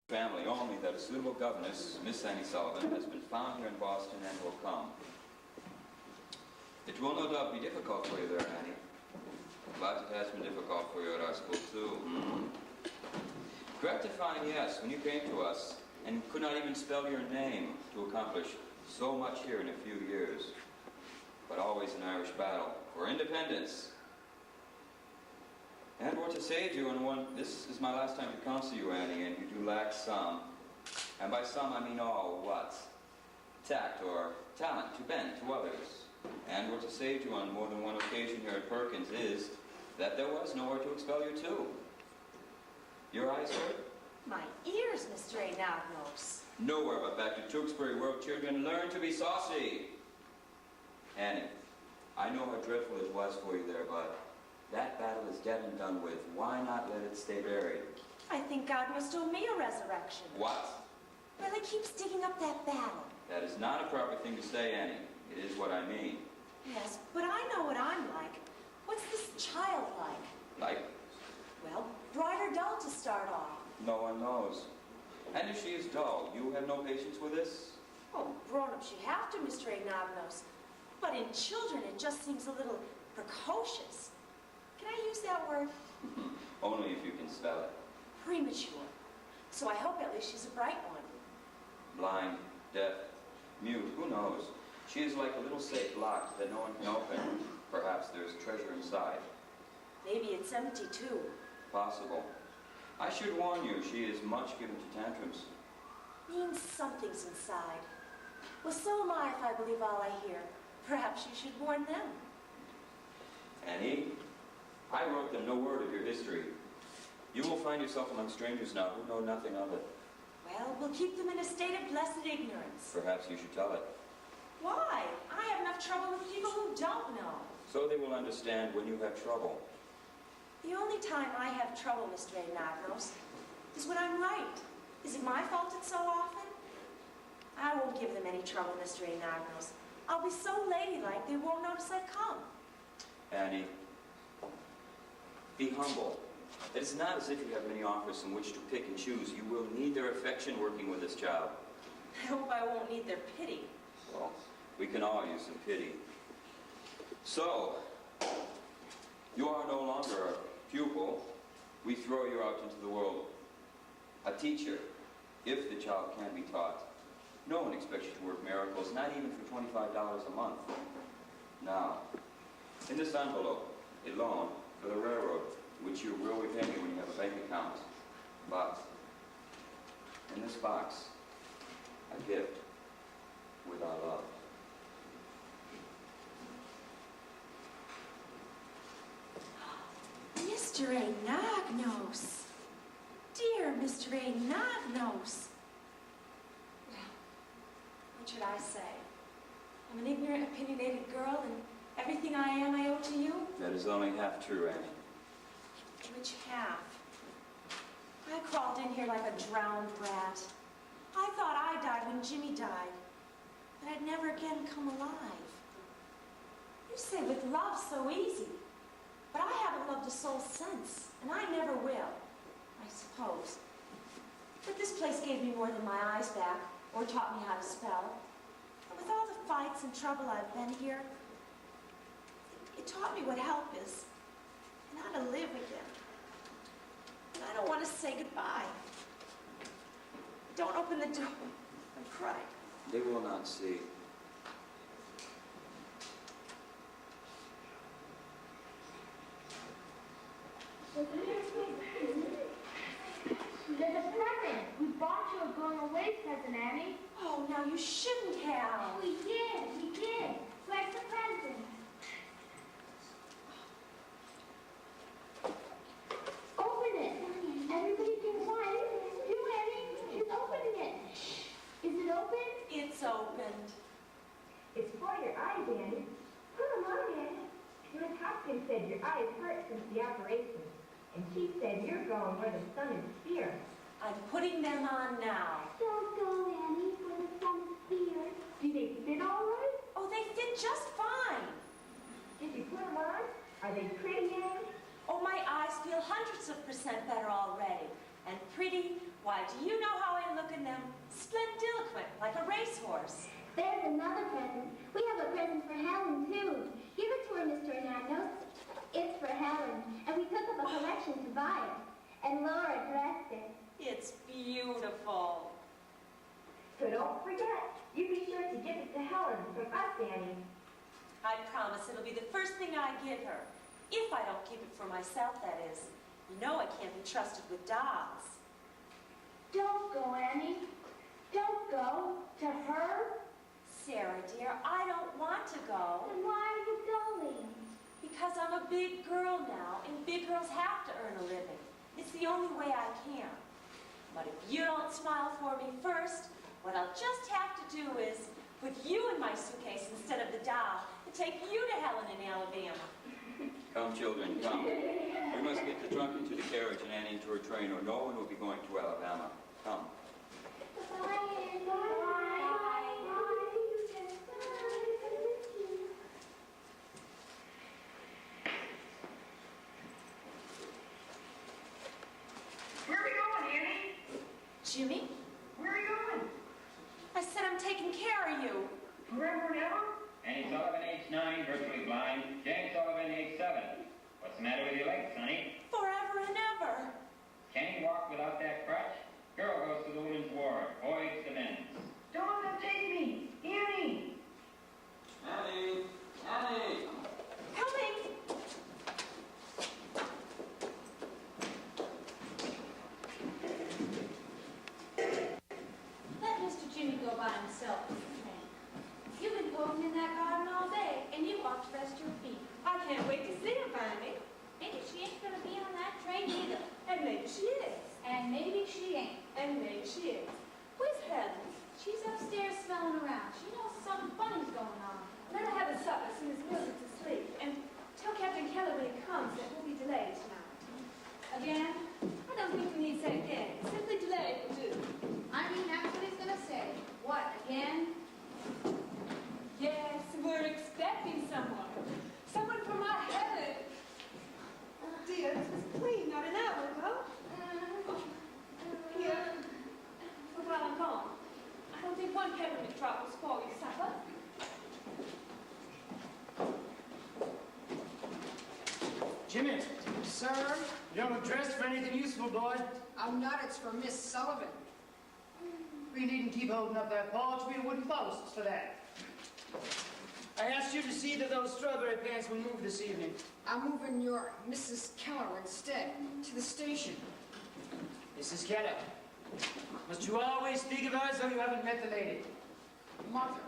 Family only that a suitable governess, Miss Annie Sullivan, has been found here in Boston and will come. It will no doubt be difficult for you there, Annie. But it has been difficult for you at our school, too. Gratifying, yes, when you came to us and could not even spell your name to accomplish so much here in a few years. But always an Irish battle for independence. And what to say to you, and this is my last time to counsel you, Annie, and you do lack some. And by some, I mean all, what? Tact or talent to bend to others. And what to say to you on more than one occasion here at Perkins is that there was nowhere to expel you to. Your eyes hurt? My ears, Mr. Anagnos. Nowhere but back to Tewksbury, where children learn to be saucy. Annie, I know how dreadful it was for you there, but that battle is dead and done with. Why not let it stay buried? I think God must owe me a resurrection. What? Well, he keeps digging up that battle. That is not a proper thing to say, Annie. It is what I mean. Yes, but I know what I'm like. What's this child like? Like? Well, bright or dull to start off. No one knows. And if she is dull, you have no patience with this? Oh, grown-ups, you have to, Mr. Anagnos. But in children, it just seems a little precocious. Can I use that word? Only if you can spell it. Premature. So I hope at least she's a bright one. Blind, deaf, mute, who knows? She is like a little safe locked that no one can open. Perhaps there's treasure inside. Maybe it's empty, too. Possible. I should warn you, she is much given to tantrums. Means something's inside. Well, so am I if I believe all I hear. Perhaps you should warn them. Annie, I wrote them no word of your history. You will find yourself among strangers now who know nothing of it. Well, we'll keep them in a state of blessed ignorance. Perhaps you should tell it. Why? I have enough trouble with people who don't know. So they will understand when you have trouble. The only time I have trouble, Mr. Anagnos, is when I'm right. Is it my fault it's so often? I won't give them any trouble, Mr. Anagnos. I'll be so ladylike they won't notice I've come. Annie, be humble. It is not as if you have many offers from which to pick and choose. You will need their affection working with this job. I hope I won't need their pity. Well, we can all use some pity. So, you are no longer a pupil. We throw you out into the world. A teacher, if the child can be taught. No one expects you to work miracles, not even for $25 a month. Now, in this envelope, a loan for the railroad, which you will repay me when you have a bank account. But, in this box, a gift with our love. Mr. Anagnos. Dear Mr. Anagnos. Well, what should I say? I'm an ignorant, opinionated girl, and everything I am I owe to you? That is only half true, Annie. Which half? I crawled in here like a drowned rat. I thought I died when Jimmy died, but I'd never again come alive. You say with love so easy, but I haven't loved a soul since, and I never will, I suppose. But this place gave me more than my eyes back, or taught me how to spell. And with all the fights and trouble I've been here, it taught me what help is, and how to live again. And I don't want to say goodbye. Don't open the door. I'm crying. They will not see. There's a present. We bought you a going away present, Annie. Oh, now you shouldn't have. We did. Where's the present? Open it. Everybody can find it. You, Annie, she's opening it. Is it open? It's opened. It's for your eyes, Annie. Put them on, Annie. Miss Hopkins said your eyes hurt since the operation. And she said you're going where the sun is fierce. I'm putting them on now. Don't go, Annie, where the sun is fierce. Do they fit all right? Oh, they fit just fine. Did you put them on? Are they pretty, Annie? Oh, my eyes feel hundreds of % better already. And pretty, Why, do you know how I look in them? Splendiloquent, like a racehorse. There's another present. We have a present for Helen, too. Give it to her, Mr. Anagnos. It's for Helen, and we took up a collection to buy it. And Laura dressed it. It's beautiful. So don't forget, you be sure to give it to Helen from us, Danny. I promise it'll be the first thing I give her. If I don't keep it for myself, that is. You know I can't be trusted with dolls. Don't go, Annie. Don't go. To her? Sarah, dear, I don't want to go. Then why are you going? Because I'm a big girl now, and big girls have to earn a living. It's the only way I can. But if you don't smile for me first, what I'll just have to do is put you in my suitcase instead of the doll and take you to Helen in Alabama. Come, children, come. We must get the trunk into the carriage and Annie into her train, or no one will be going to Alabama. Come. Bye, Annie. Bye. Where are we going, Annie? Jimmy, Where are you going? I said I'm taking care of you. Forever and ever? Annie Sullivan, age 9, virtually blind. Jane Sullivan, age 7. What's the matter with your legs, sonny? Forever and ever. Can you walk without that crutch? Girl goes to the women's ward. Boys to men's. Don't let them take me. Annie! Annie! Annie! Coming. Let Mr. Jimmy go by himself, Mr. Train. You've been poking in that garden all day, and you ought to rest your feet. I can't wait to see her, Viney. Maybe she ain't gonna be on that train either. And maybe she is. And maybe she ain't. And maybe she is. Where's Helen? She's upstairs smelling around. She knows something funny's going on. Let her have a supper as soon as Willink's asleep. And tell Captain Keller when he comes that we'll be delayed tonight. Again? I don't think we need to say again. Simply delayed will do. I mean, that's what he's gonna say. What, again? Yes, we're expecting someone. Someone from our Helen. Oh dear, this was clean not an hour ago. Here, for while I'm gone. I don't think one peppermint drop will spoil your supper. Jimmy. Sir? You don't look dressed for anything useful, boy. I'm not, it's for Miss Sullivan. We needn't keep holding up that porch. We wooden posts for that. I asked you to see that those strawberry pants will move this evening. I'm moving your Mrs. Keller instead to the station. Mrs. Keller, must you always speak of her as though you haven't met the lady? Mother.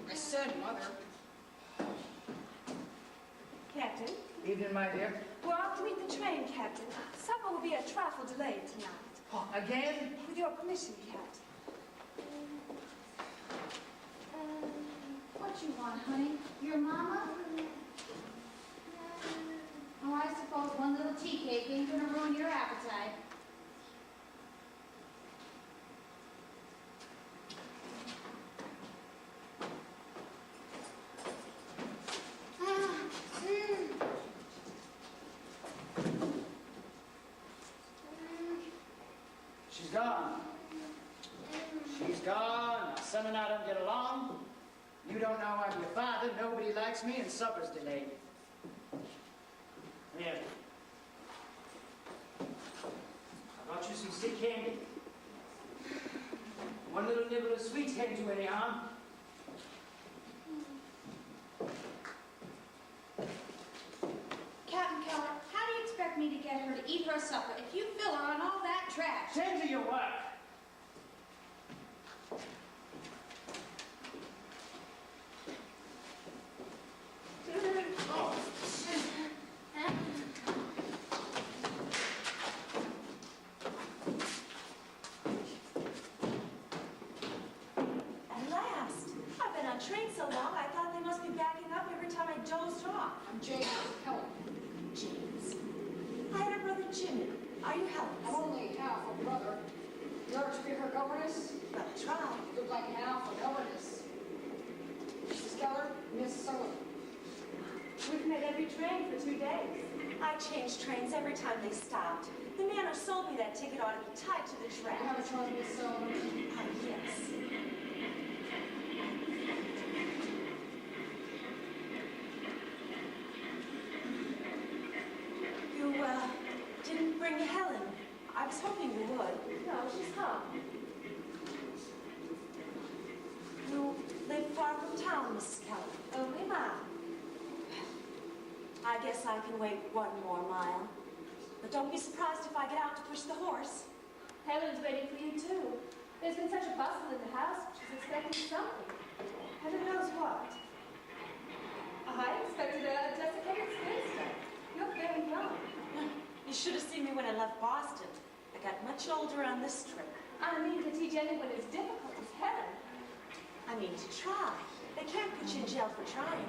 I said mother. Captain, Evening, my dear. we're off to meet the train, Captain. Supper will be a trifle delayed tonight. Oh, again? With your permission, Captain. What you want, honey? Your mama? Oh, I suppose one little tea cake ain't gonna ruin your appetite. She's gone. She's gone. My son and I don't get along. You don't know I'm your father. Nobody likes me, and supper's delayed. Here. I brought you some stick candy. One little nibble of sweets can't do any harm. Captain Keller, how do you expect me to get her to eat her supper if you fill her on all that trash? Tend to your work. At last. I've been on train so long, I thought they must be backing up every time I dozed off. I'm James Helen. James. I had a brother, Jimmy. Are you I'm Helen's? only half a brother. You ought to be her governess. Well, try. You look like half a governess. Mrs. Keller, Miss Sullivan. We've met every train for 2 days. I changed trains every time they stopped. The man who sold me that ticket ought to be tied to the track. You haven't told me so. Yes. You, didn't bring Helen. I was hoping you would. No, she's home. You live far from town, Mrs. Keller. Only mine. I guess I can wait one more mile. But don't be surprised if I get out to push the horse. Helen's waiting for you, too. There's been such a bustle in the house. She's expecting something. Heaven knows what. I expected a desiccated spinster. You're very young. You should have seen me when I left Boston. I got much older on this trip. I mean, to teach anyone as difficult as Helen. I mean, to try. They can't put you in jail for trying.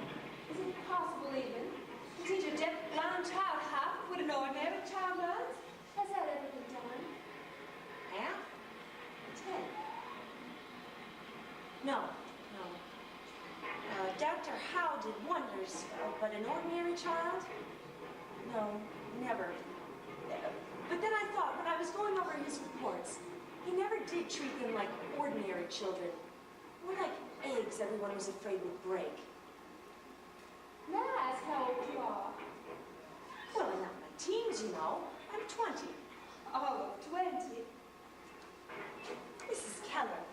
Is it possible, even, to teach a deaf, blind child half of what an ordinary child learns? Has that ever been done? Half? 10. No. Dr. Howe did wonders, but an ordinary child? No, never. But then I thought, when I was going over his reports, he never did treat them like ordinary children. More like eggs everyone was afraid would break. May I ask how old you are? Well, I'm not in my teens, you know. I'm 20. Oh, 20. Mrs. Keller,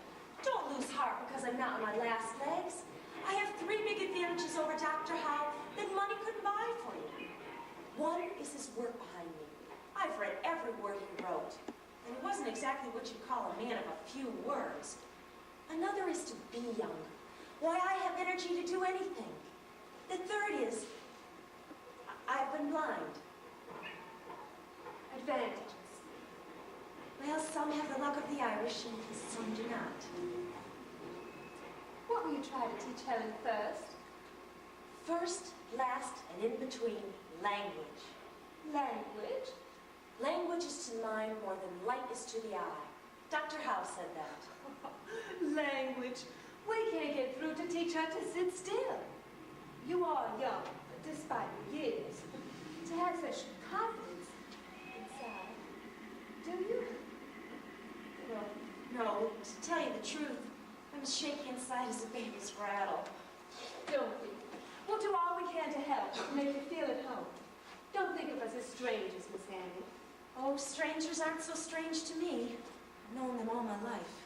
don't lose heart because I'm not on my last legs. I have 3 big advantages over Dr. Howe that money couldn't buy for you. One is his work behind me. I've read every word he wrote, and he wasn't exactly what you'd call a man of a few words. Another is to be young. Why, I have energy to do anything. The third is, I've been blind. Advantages. Well, some have the luck of the Irish, and some do not. What will you try to teach Helen first? First, last, and in between, language. Language? Language is to mind more than light is to the eye. Dr. Howe said that. Language. We can't get through to teach her to sit still. You are young, despite your years. To have such confidence inside. Do you? No, to tell you the truth, I'm as shaky inside as a baby's rattle. Don't be. We'll do all we can to help, to make you feel at home. Don't think of us as strangers, Miss Annie. Oh, strangers aren't so strange to me. I've known them all my life.